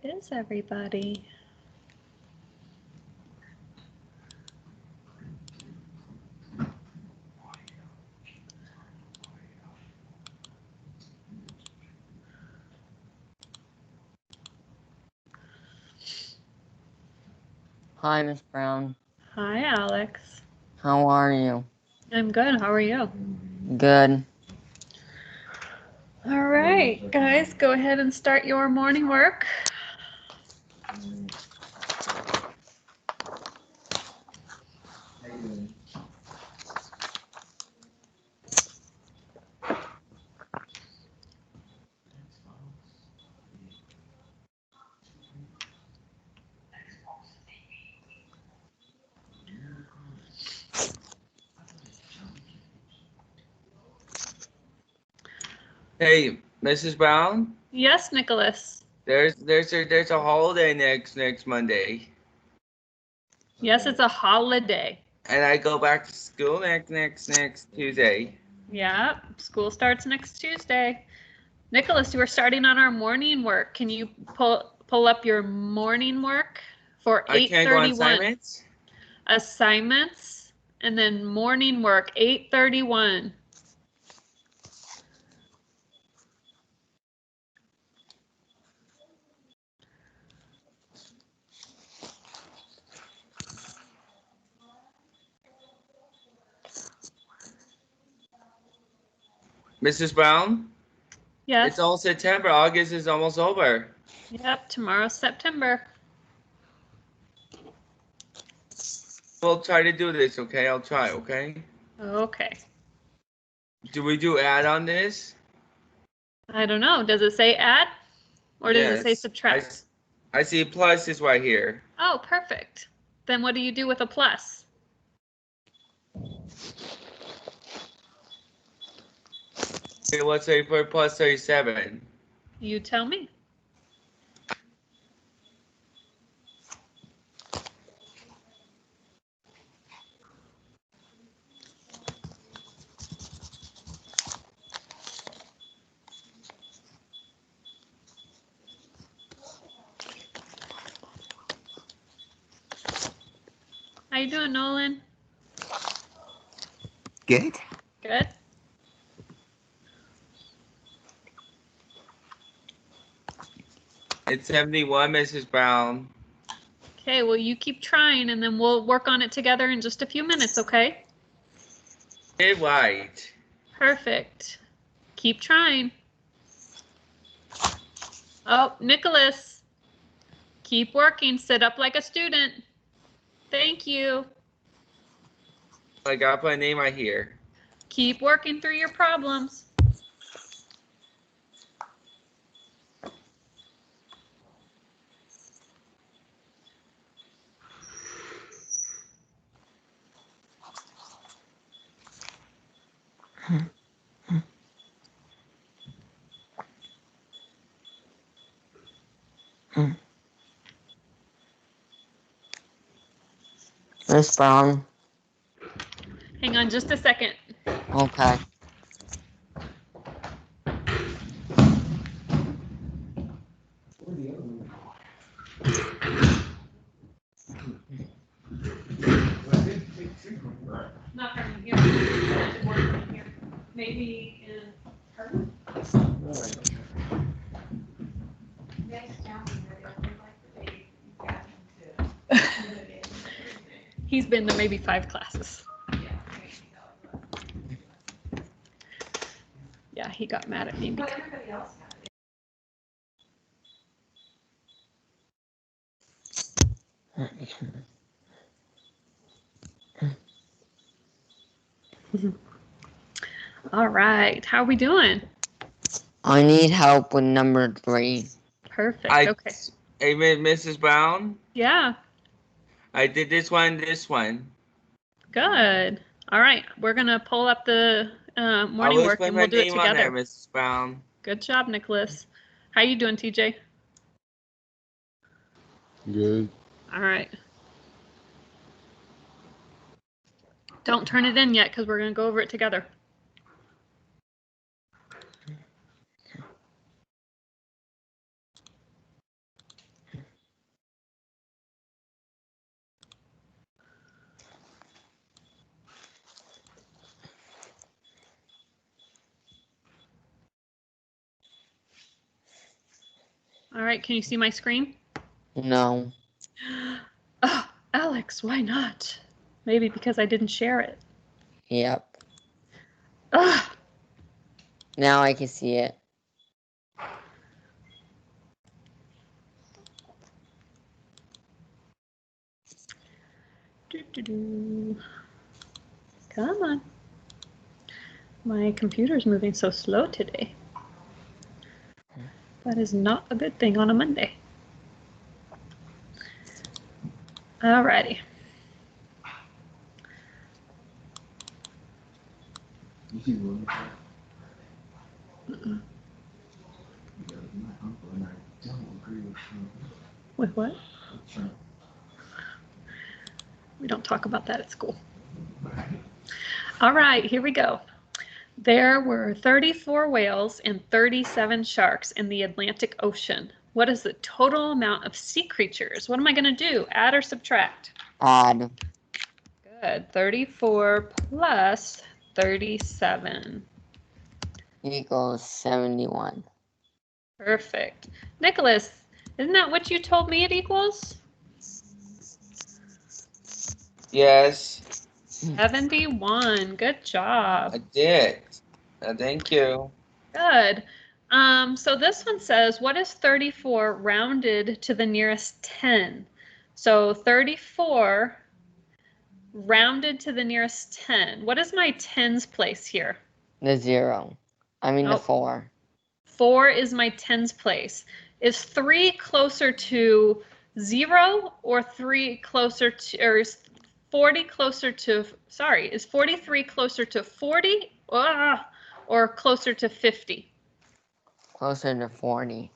is everybody? Hi, Miss Brown. Hi, Alex. How are you? I'm good. How are you? Good. All right, guys, go ahead and start your morning work. Hey, Mrs. Brown. Yes, Nicholas. There's a holiday next Monday. Yes, it's a holiday. And I go back to school next Tuesday. Yeah, school starts next Tuesday. Nicholas, you are starting on our morning work. Can you pull up your morning work for 8:31? I can't go on assignments. Assignments, and then morning work 8:31. Mrs. Brown. Yes. It's all September. August is almost over. Yep, tomorrow's September. We'll try to do this, okay? I'll try, okay? Okay. Do we do add on this? I don't know. Does it say add? Or does it say Yes. subtract? I see plus is right here. Oh, perfect. Then what do you do with a plus? Okay, let's say for plus 37. You tell me. How you doing, Nolan? Good. Good. It's 71, Mrs. Brown. Okay, well, you keep trying, and then we'll work on it together in just a few minutes, okay? Get right. Perfect. Keep trying. Oh, Nicholas. Keep working. Sit up like a student. Thank you. I gotta put a name right here. Keep working through your problems. Miss Brown. Hang on just a second. Okay. Not from here. It should work from here. Maybe in her. He's been to maybe 5 classes. Yeah, he got mad at me because All right. How are we doing? I need help with number 3. Perfect. Okay. Hey, Mrs. Brown. Yeah. I did this one, Good. All right. We're going to pull up the morning work and we'll do it together. There, Mrs. Brown. Good job, Nicholas. How you doing, TJ? Good. All right. Don't turn it in yet because we're going to go over it together. All right, can you see my screen? No. Oh, Alex, why not? Maybe because I didn't share it. Yep. Ugh. Now I can see it. Doo-doo-doo. Come on. My computer's moving so slow today. That is not a good thing on a Monday. Alrighty. With what? We don't talk about that at school. All right, here we go. There were 34 whales and 37 sharks in the Atlantic Ocean. What is the total amount of sea creatures? What am I going to do? Add or subtract? Add. Good. 34 plus 37. Equals 71. Perfect. Nicholas, isn't that what you told me it equals? Yes, 71. Good job. I did. Thank you. Good. So this one says, what is 34 rounded to the nearest 10? So 34 rounded to the nearest 10. What is my tens place here? The 0. I mean the Nope. 4. 4 is my tens place. Is 3 closer to 0 or 3 closer to, or is 40 closer to, sorry, is 43 closer to 40 or closer to 50? Closer to 40.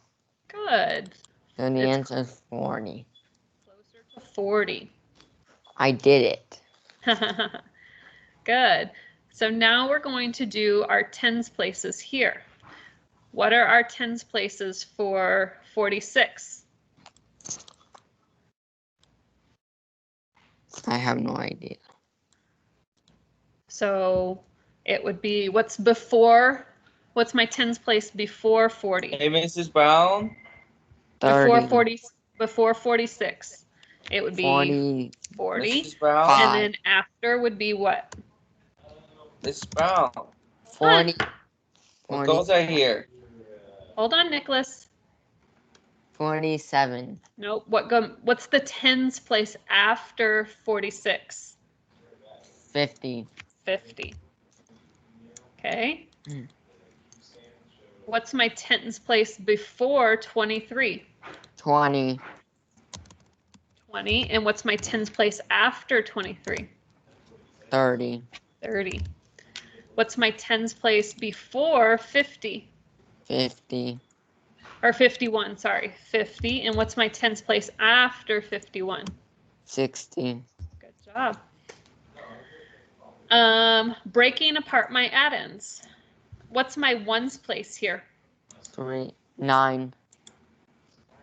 Good. So the It's answer is 40. Closer to 40. I did it. Good. So now we're going to do our tens places here. What are our tens places for 46? I have no idea. So it would be what's my tens place before 40? Hey, Mrs. Brown. 30. Before 46. It would be 40. Mrs. Brown. And then after would be what? Mrs. Brown. 40. What 40. goes are here? Hold on, Nicholas. 47. Nope. What's the tens place after 46? 50. 50. Okay. Mm. What's my tens place before 23? 20. 20. And what's my tens place after 23? 30. 30. What's my tens place before 50? 50. Or 51, sorry. 50. And what's my tens place after 51? 60. Good job. Breaking apart my addends. What's my ones place here? 9.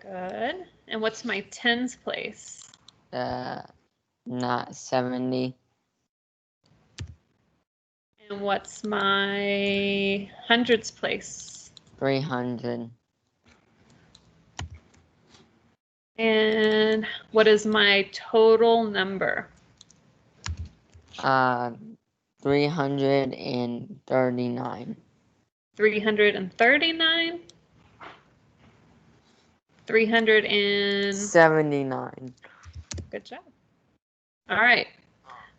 Good. And what's my tens place? Not 70. And what's my hundreds place? 300. And what is my total number? 339. 339? 79. Good job. All right.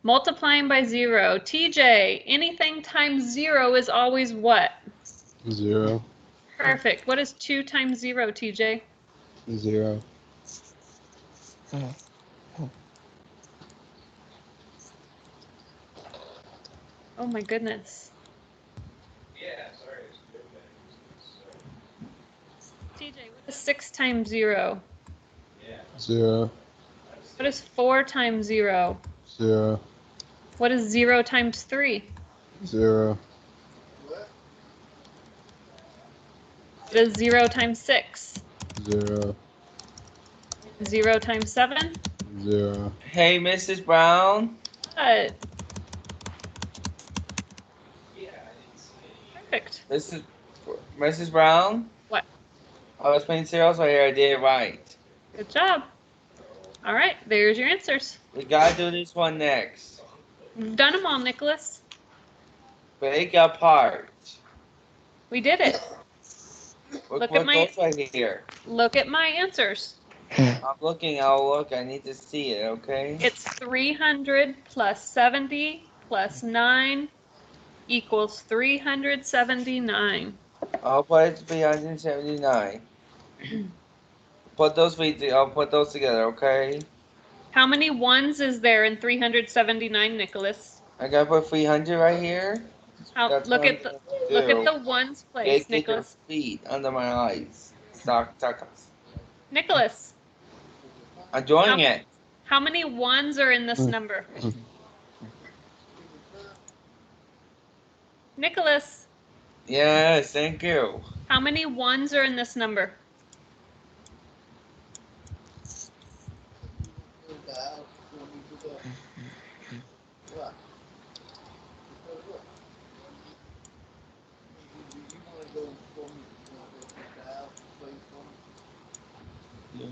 Multiplying by 0. TJ, anything times 0 is always what? 0. Perfect. What is 2 times 0, TJ? 0. Oh my goodness. TJ, what is 6 times 0? 0. What is 4 times 0? 0. What is 0 times 3? 0. What is 0 times 6? 0. 0 times 7? 0. Hey, Mrs. Brown. What? Perfect. Mrs. Brown. What? I was playing cereals right here. I did it right. Good job. All right, there's your answers. We gotta do this one next. We've done them all, Nicholas. Break apart. We did it. Look at my- those right here. Look at my answers. I'm looking. I'll look. I need to see it. Okay. It's 300 plus 70 plus 9 equals 379. I'll put it to 379. Put those I'll put those together. Okay. How many ones is there in 379, Nicholas? I gotta put 300 right here. Look at the ones place, Get your Nicholas. feet under my eyes. Stop. Nicholas, I'm doing it. how many ones are in this number? Nicholas, Yes, thank you. how many ones are in this number?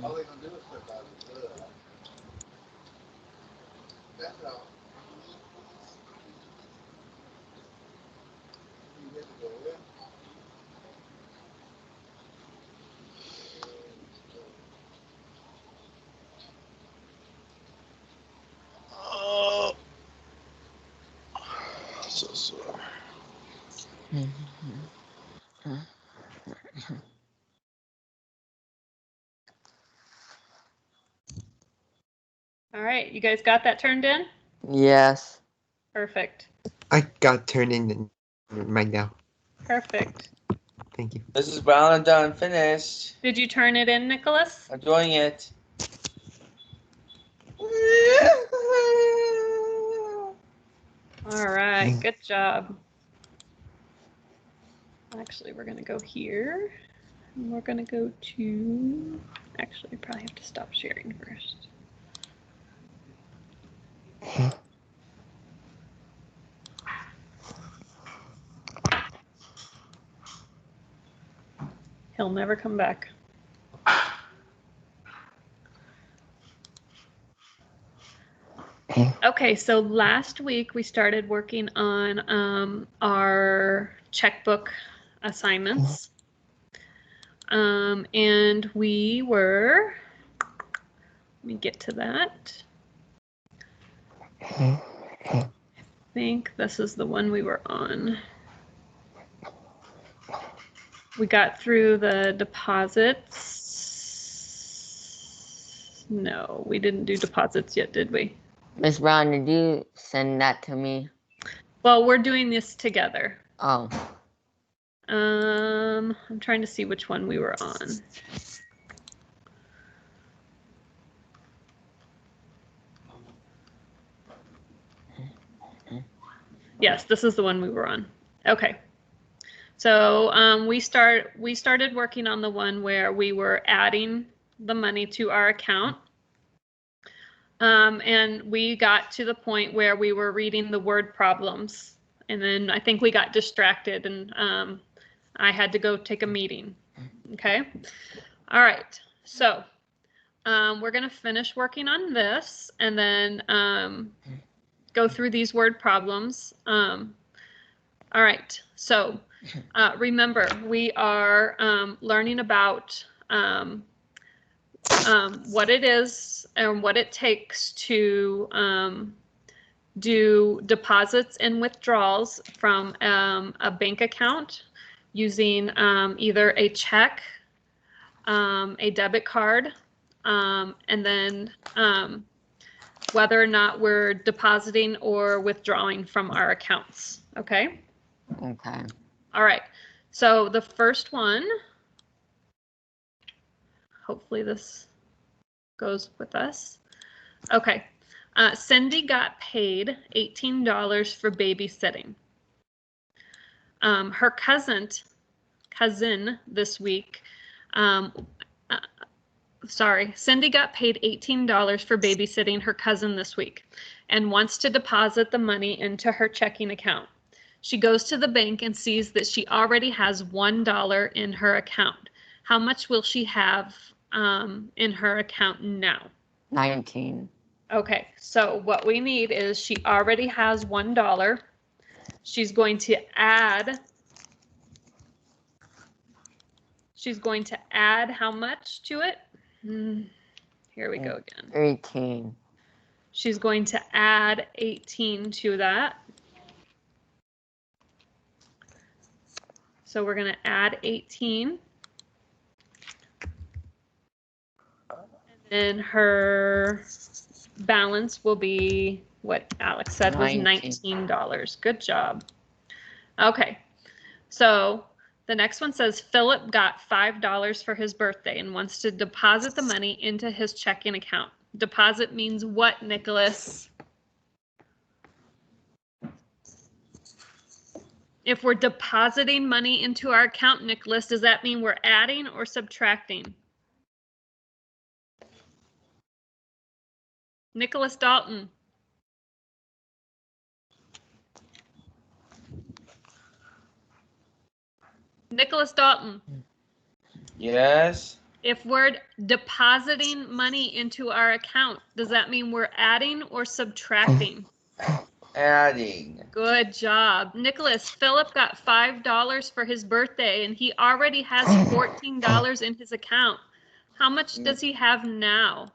All they gonna do is put that in blood. That's all. You get to go in. Oh. So sore. All right, you guys got that turned in? Yes. Perfect. I got turned in right now. Perfect. Thank you. This is brown and done. Finished. Did you turn it in, Nicholas? I'm doing it. All right, good job. Actually, we're going to go here. And we're going to go to, actually, we probably have to stop sharing first. He'll never come back. Okay, so last week we started working on our checkbook assignments. And we were, let me get to that. I think this is the one we were on. We got through the deposits. No, we didn't do deposits yet, did we? Miss Brown, did you send that to me? Well, we're doing this together. Oh. I'm trying to see which one we were on. Yes, this is the one we were on. Okay. So we started working on the one where we were adding the money to our account. And we got to the point where we were reading the word problems. And then I think we got distracted and I had to go take a meeting. Okay. All right. So we're going to finish working on this and then go through these word problems. All right. So remember, we are learning about what it is and what it takes to do deposits and withdrawals from a bank account using either a check, a debit card, and then whether or not we're depositing or withdrawing from our accounts. Okay? Okay. All right. So the first one, hopefully this goes with us. Okay. Cindy got paid $18 for babysitting. Her cousin this week, Cindy got paid $18 for babysitting her cousin this week and wants to deposit the money into her checking account. She goes to the bank and sees that she already has $1 in her account. How much will she have in her account now? 19. Okay, so what we need is she already has $1. She's going to add how much to it? Here we go again. 18. She's going to add 18 to that. So we're going to add 18. And her balance will be what Alex said was $19. Good job. Okay, so the next one says Philip got $5 for his birthday and wants to deposit the money into his checking account. Deposit means what, Nicholas? If we're depositing money into our account, Nicholas, does that mean we're adding or subtracting? Nicholas Dalton. Nicholas Dalton. Yes. If we're depositing money into our account, does that mean we're adding or subtracting? Adding. Good job. Nicholas, Philip got $5 for his birthday and he already has $14 in his account. How much does he have now?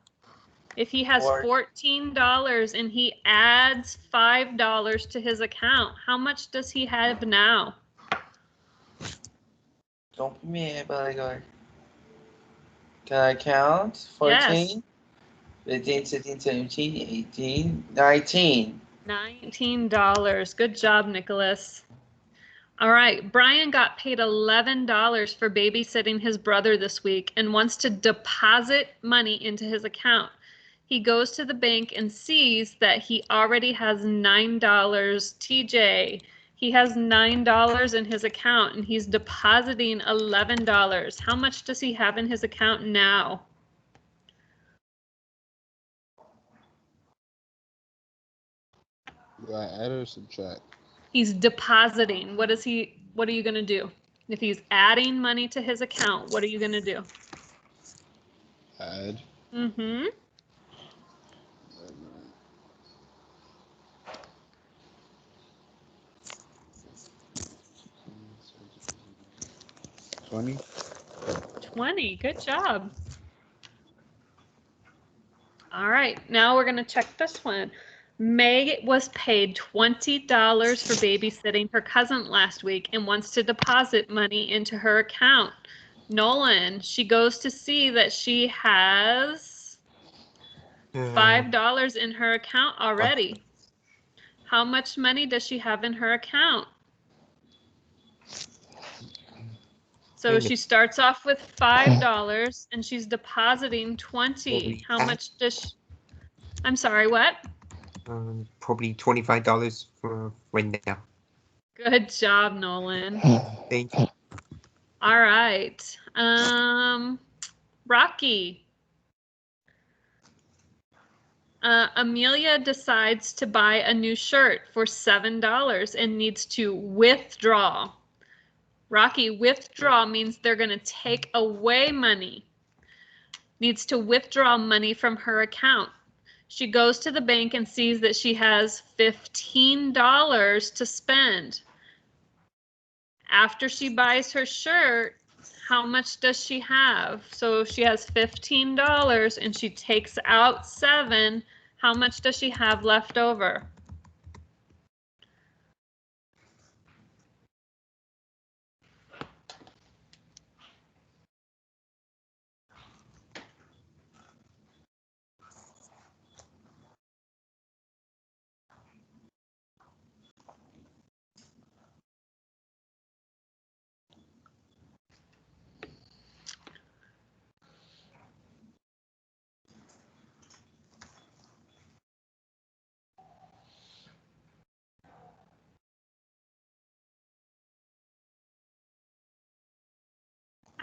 If he has $14 and he adds $5 to his account, how much does he have now? Don't be mad, but I go. Can I count? 14? Yes. 15, 16, 17, 18, 19. $19. Good job, Nicholas. All right, Brian got paid $11 for babysitting his brother this week and wants to deposit money into his account. He goes to the bank and sees that he already has $9. TJ, he has $9 in his account and he's depositing $11. How much does he have in his account now? Do I add or subtract? He's depositing. What are you going to do? If he's adding money to his account, what are you going to do? Add. Mm-hmm. $20. 20. Good job. All right, now we're going to check this one. Meg was paid $20 for babysitting her cousin last week and wants to deposit money into her account. Nolan, she goes to see that she has $5 in her account already. How much money does she have in her account? So she starts off with $5 and she's depositing 20. How much does she, I'm sorry, what? Probably $25 for right now. Good job, Nolan. Thank you. All right. Rocky. Amelia decides to buy a new shirt for $7 and needs to withdraw. Rocky, withdraw means they're going to take away money. Needs to withdraw money from her account. She goes to the bank and sees that she has $15 to spend. After she buys her shirt, how much does she have? So she has $15 and she takes out $7. How much does she have left over?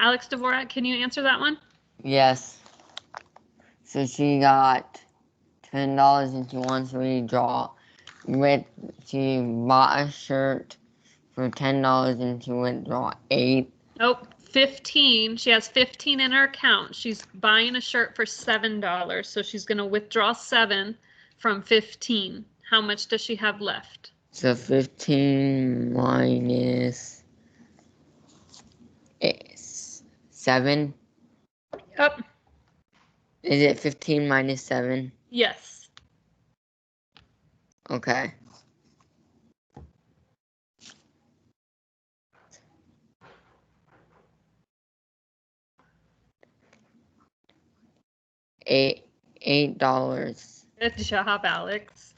Alex Dvorak, can you answer that one? Yes. So she got $10 and she wants to withdraw. She bought a shirt for $10 and she withdraw 8. Oh, 15. She has 15 in her account. She's buying a shirt for $7. So she's going to withdraw 7 from 15. How much does she have left? So 15 minus 7. Yep. Is it 15 minus 7? Yes. Okay. $8. Good job, Alex.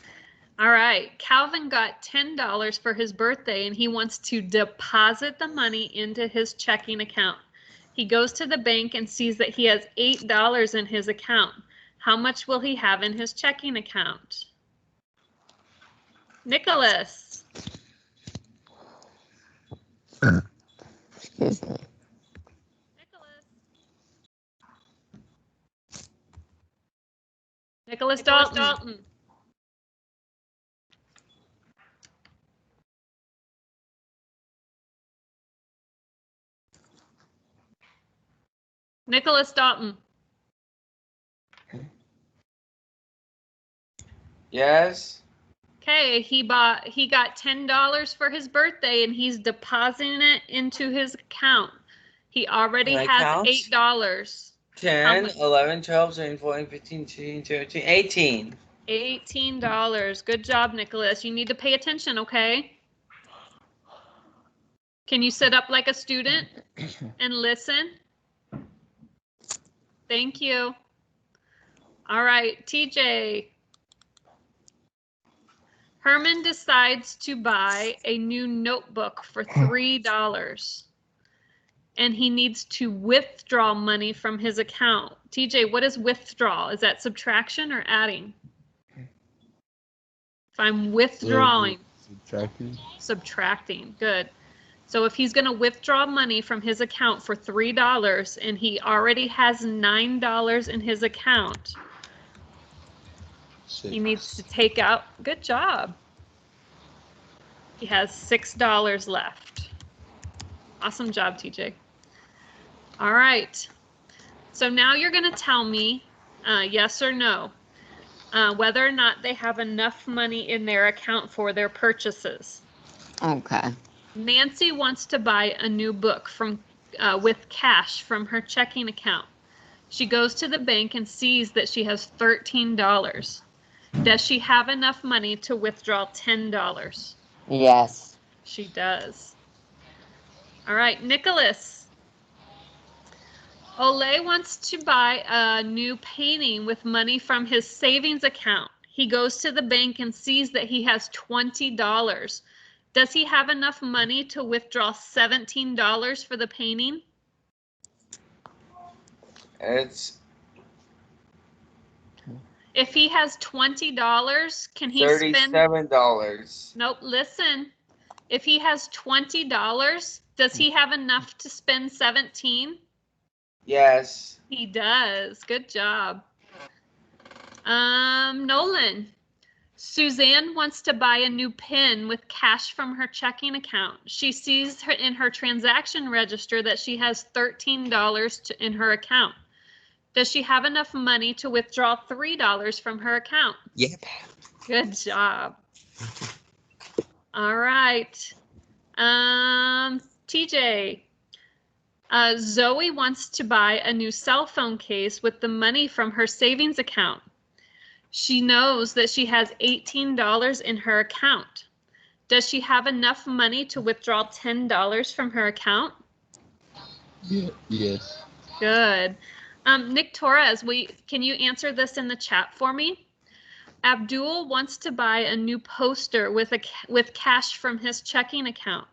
All right. Calvin got $10 for his birthday and he wants to deposit the money into his checking account. He goes to the bank and sees that he has $8 in his account. How much will he have in his checking account? Nicholas. Excuse me. Nicholas Dalton. Nicholas Dalton. Yes. Okay, he got $10 for his birthday and he's depositing it into his account. He already My has account? $8. 10, much? 11, 12, 13, 14, 15, 16, 17, 18. $18. Good job, Nicholas. You need to pay attention, okay? Can you sit up like a student and listen? Thank you. All right, TJ. Herman decides to buy a new notebook for $3 and he needs to withdraw money from his account. TJ, what is withdraw? Is that subtraction or adding? If I'm withdrawing, subtracting, good. So if he's going to withdraw money from his account for $3 and he already has $9 in his account, he needs to take out, good job. He has $6 left. Awesome job, TJ. All right. So now you're going to tell me yes or no, whether or not they have enough money in their account for their purchases. Okay. Nancy wants to buy a new book with cash from her checking account. She goes to the bank and sees that she has $13. Does she have enough money to withdraw $10? Yes. She does. All right, Nicholas. Ole wants to buy a new painting with money from his savings account. He goes to the bank and sees that he has $20. Does he have enough money to withdraw $17 for the painting? It's If he has $20, can he spend? $37. Nope, listen. If he has $20, does he have enough to spend 17? Yes. He does. Good job. Nolan. Suzanne wants to buy a new pen with cash from her checking account. She sees in her transaction register that she has $13 in her account. Does she have enough money to withdraw $3 from her account? Yep. Good job. All right. TJ. Zoe wants to buy a new cell phone case with the money from her savings account. She knows that she has $18 in her account. Does she have enough money to withdraw $10 from her account? Yeah, yes. Good. Nick Torres, can you answer this in the chat for me? Abdul wants to buy a new poster with cash from his checking account.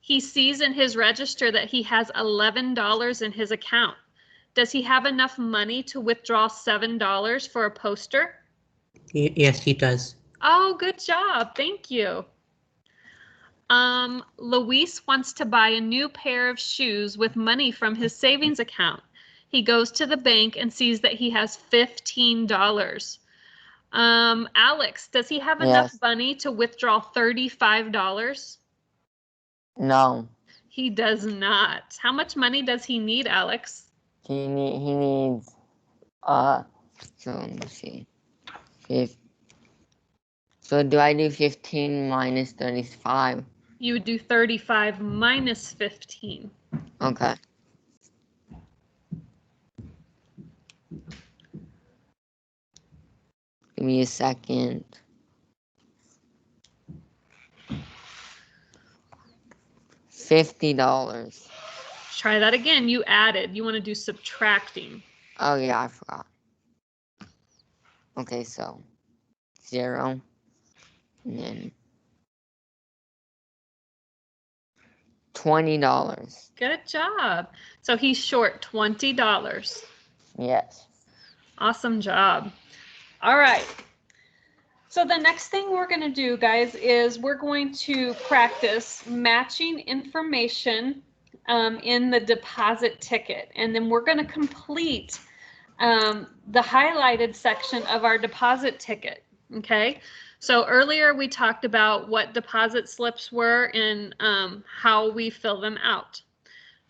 He sees in his register that he has $11 in his account. Does he have enough money to withdraw $7 for a poster? Yes, he does. Oh, good job. Thank you. Luis wants to buy a new pair of shoes with money from his savings account. He goes to the bank and sees that he has $15. Alex, does he have enough money to withdraw $35? No. He does not. How much money does he need, Alex? He needs, so let me see. So do I do 15 minus 35? You would do 35 minus 15. Okay. Give me a second. $50. Try that again. You added. You want to do subtracting. Oh yeah, I forgot. Okay, so 0 and then $20. Good job. So he's short $20. Yes. Awesome job. All right. So the next thing we're going to do, guys, is we're going to practice matching information in the deposit ticket. And then we're going to complete the highlighted section of our deposit ticket. Okay. So earlier we talked about what deposit slips were and how we fill them out.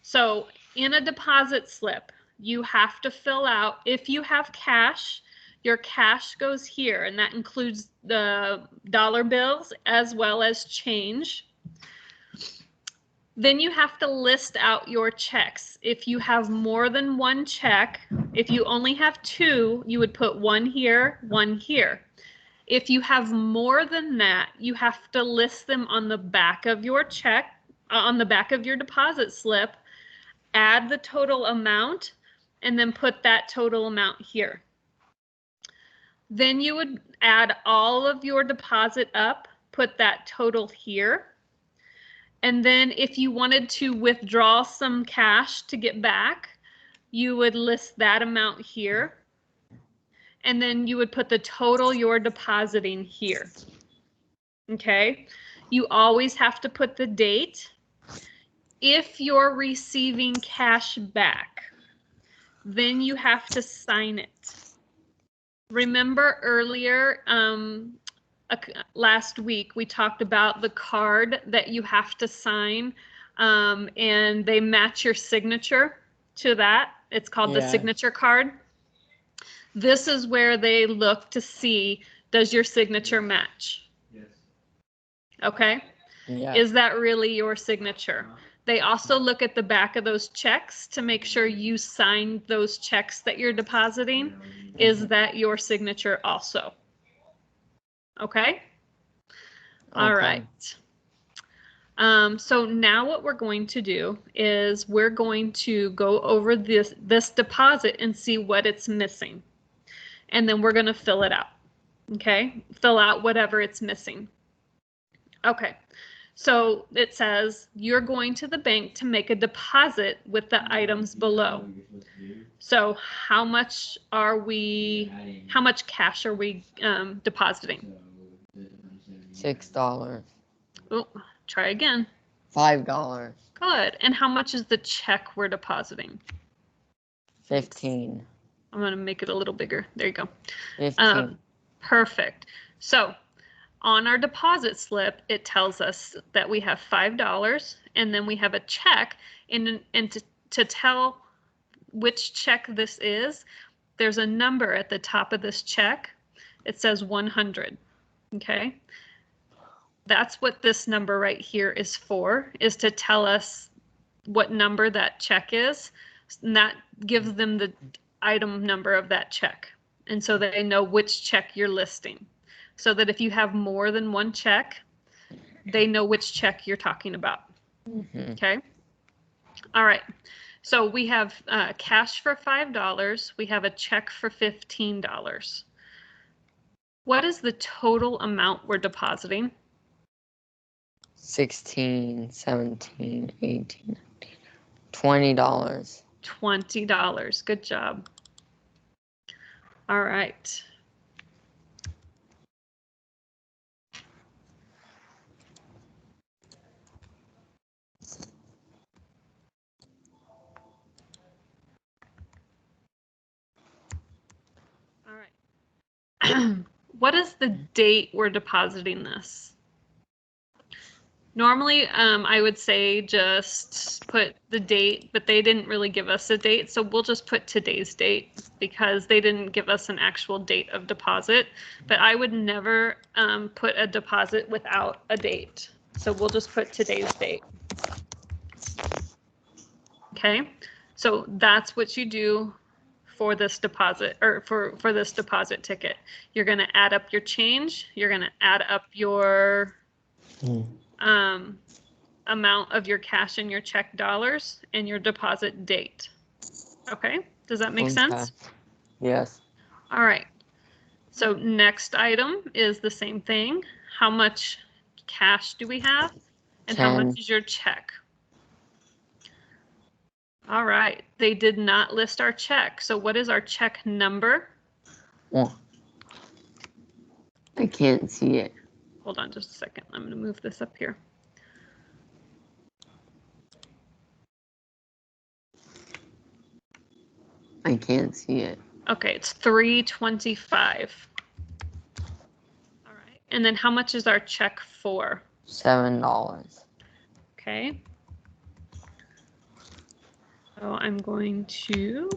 So in a deposit slip, you have to fill out, if you have cash, your cash goes here, and that includes the dollar bills as well as change. Then you have to list out your checks. If you have more than one check, if you only have two, you would put one here, one here. If you have more than that, you have to list them on the back of your check, on the back of your deposit slip, add the total amount, and then put that total amount here. Then you would add all of your deposit up, put that total here. And then if you wanted to withdraw some cash to get back, you would list that amount here. And then you would put the total you're depositing here. Okay? You always have to put the date. If you're receiving cash back, then you have to sign it. Remember earlier, last week, we talked about the card that you have to sign, and they match your signature to that. It's called the signature card. This is where they look to see, does your signature match? Yes. Okay? Yeah. Is that really your signature? They also look at the back of those checks to make sure you signed those checks that you're depositing. Is that your signature also? Okay? All right. So now what we're going to do is we're going to go over this deposit and see what it's missing. And then we're going to fill it out. Okay? Fill out whatever it's missing. Okay. So it says you're going to the bank to make a deposit with the items below. So how much cash are we depositing? $6. Oh, try again. $5. Good. And how much is the check we're depositing? 15. I'm going to make it a little bigger. There you go. 15. Perfect. So on our deposit slip, it tells us that we have $5 and then we have a check. And to tell which check this is, there's a number at the top of this check. It says 100. Okay. That's what this number right here is for, is to tell us what number that check is. And that gives them the item number of that check. And so they know which check you're listing. So that if you have more than one check, they know which check you're talking about. Mm-hmm. Okay. All right. So we have cash for $5. We have a check for $15. What is the total amount we're depositing? 16, 17, 18, $20. $20. Good job. All right. All right. What is the date we're depositing this? Normally, I would say just put the date, but they didn't really give us a date, so we'll just put today's date because they didn't give us an actual date of deposit. But I would never put a deposit without a date, so we'll just put today's date. Okay, so that's what you do for this deposit, or for this deposit ticket. You're going to add up your change. You're going to add up your amount of your cash and your check dollars and your deposit date. Okay, does that make sense? Yes. All right. So next item is the same thing. How much cash do we have? And how 10. much is your check? All right. They did not list our check. So what is our check number? Well, I can't see it. Hold on just a second. I'm going to move this up here. I can't see it. Okay, it's $325. All right. And then how much is our check for? $7. Okay. So I'm going to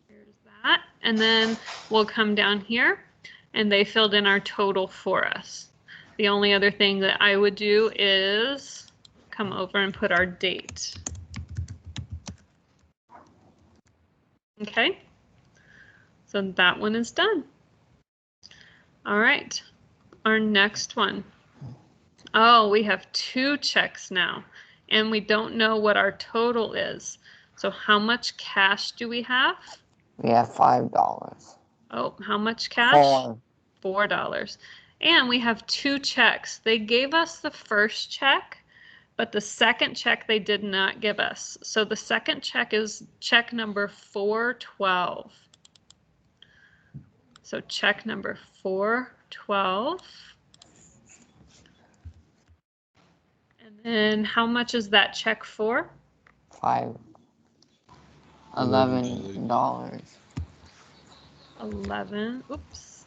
there's that. And then we'll come down here and they filled in our total for us. The only other thing that I would do is come over and put our date. Okay. So that one is done. All right. Our next one. Oh, we have 2 checks now, and we don't know what our total is. So how much cash do we have? We have $5. Oh, how much cash? $4. $4. And we have 2 checks. They gave us the first check, but the second check they did not give us. So the second check is check number 412. So check number 412. And then how much is that check for? $11. 11. Oops.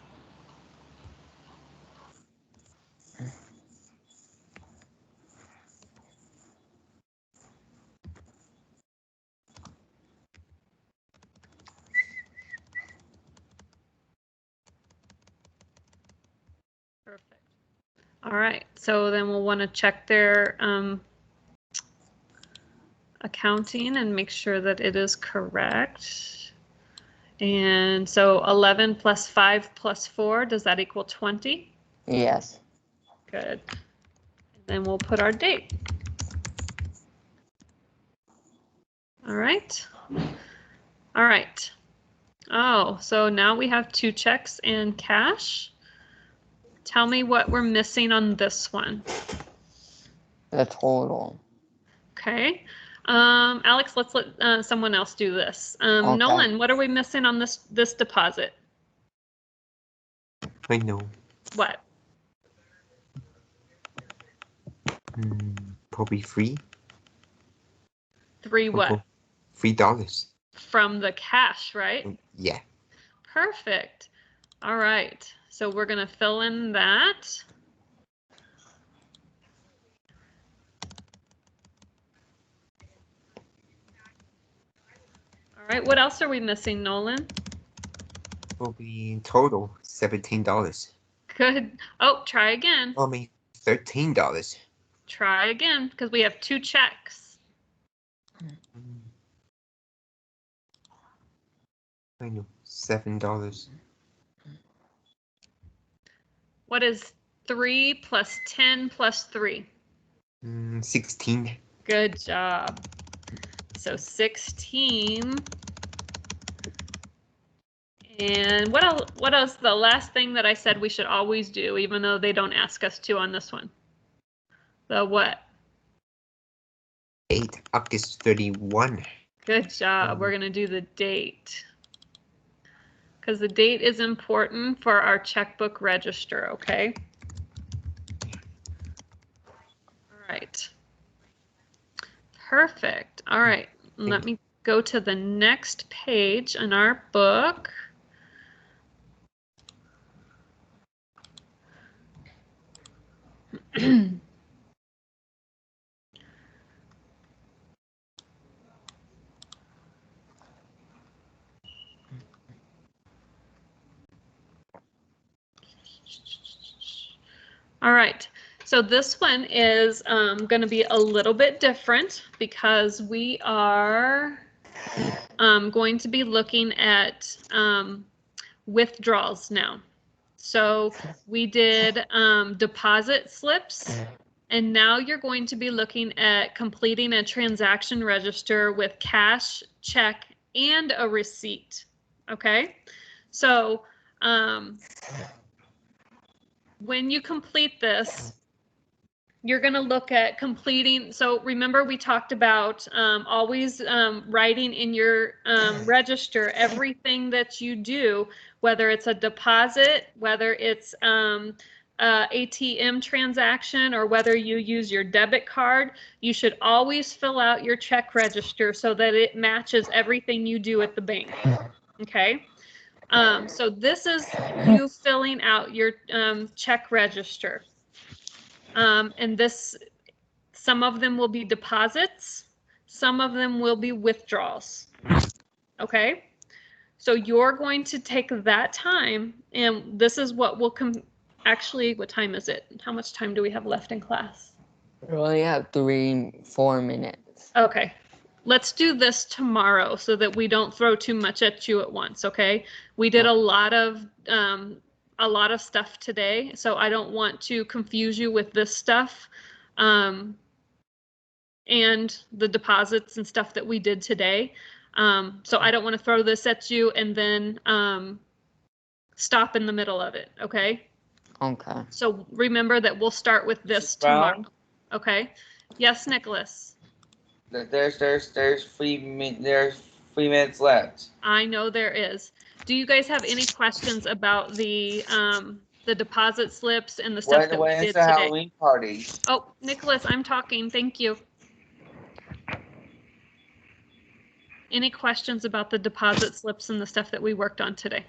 Perfect. All right. So then we'll want to check their accounting and make sure that it is correct. And so 11 plus 5 plus 4, does that equal 20? Yes. Good. And then we'll put our date. All right. All right. Oh, so now we have 2 checks and cash. Tell me what we're missing on this one. The total. Okay. Alex, let's let someone else do this. Okay. Nolan, what are we missing on this deposit? I know. What? Probably 3. 3 what? $3. From the cash, right? Yeah. Perfect. All right. So we're going to fill in that. All right. What else are we missing, Nolan? Probably in total $17. Good. Oh, try again. I mean $13. Try again, because we have 2 checks. I know. $7. What is 3 plus 10 plus 3? 16. Good job. So 16. And what else? The last thing that I said we should always do, even though they don't ask us to on this one. The what? 8 August 31. Good job. We're going to do the date. Because the date is important for our checkbook register, okay? All right. Perfect. All right. Let me go to the next page in our book. All right, so this one is going to be a little bit different because we are going to be looking at withdrawals now. So we did deposit slips, and now you're going to be looking at completing a transaction register with cash, check, and a receipt. Okay, so when you complete this, you're going to look at completing. So remember, we talked about always writing in your register everything that you do, whether it's a deposit, whether it's ATM transaction, or whether you use your debit card. You should always fill out your check register so that it matches everything you do at the bank. Okay. So this is you filling out your check register. And this, some of them will be deposits, some of them will be withdrawals. Okay. So you're going to take that time, and this is what will actually, what time is it? How much time do we have left in class? We only have 4 minutes. Okay. Let's do this tomorrow so that we don't throw too much at you at once, okay? We did a lot of stuff today, so I don't want to confuse you with this stuff and the deposits and stuff that we did today. So I don't want to throw this at you and then stop in the middle of it, okay? Okay. So remember that we'll start with this tomorrow, okay? Yes, Nicholas? There's 3 minutes left. I know there is. Do you guys have any questions about the deposit slips and the stuff that we When did is the today? Halloween party? Oh, Nicholas, I'm talking. Thank you. Any questions about the deposit slips and the stuff that we worked on today?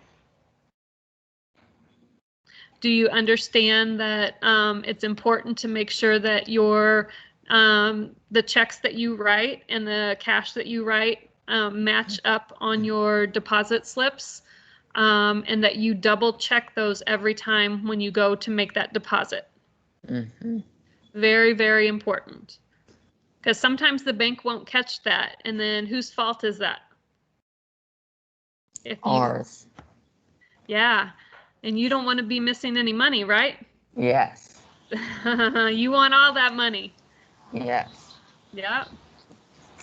Do you understand that it's important to make sure that your the checks that you write and the cash that you write match up on your deposit slips, and that you double check those every time when you go to make that deposit? Mm-hmm. Very, very important. Because sometimes the bank won't catch that, and then whose fault is that? Ours. Yeah, and you don't want to be missing any money, right? Yes. You want all that money. Yes. Yeah.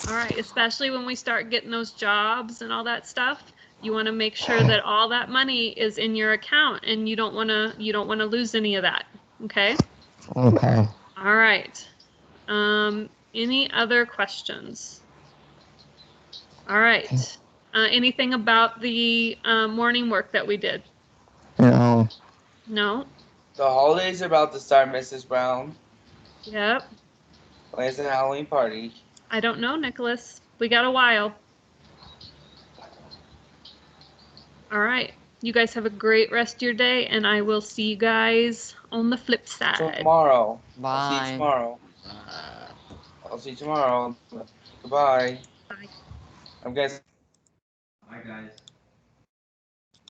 All right, especially when we start getting those jobs and all that stuff, you want to make sure that all that money is in your account, and you don't want to lose any of that. Okay? Okay. All right. Any other questions? All right. Anything about the morning work that we did? No. No? The holidays are about to start, Mrs. Brown. Yep. When is the Halloween party? I don't know, Nicholas. We got a while. All right. You guys have a great rest of your day, and I will see you guys on the flip side. Tomorrow. Bye. I'll see you tomorrow. I'll see you tomorrow. Goodbye. Bye. I'm guys. Bye, guys.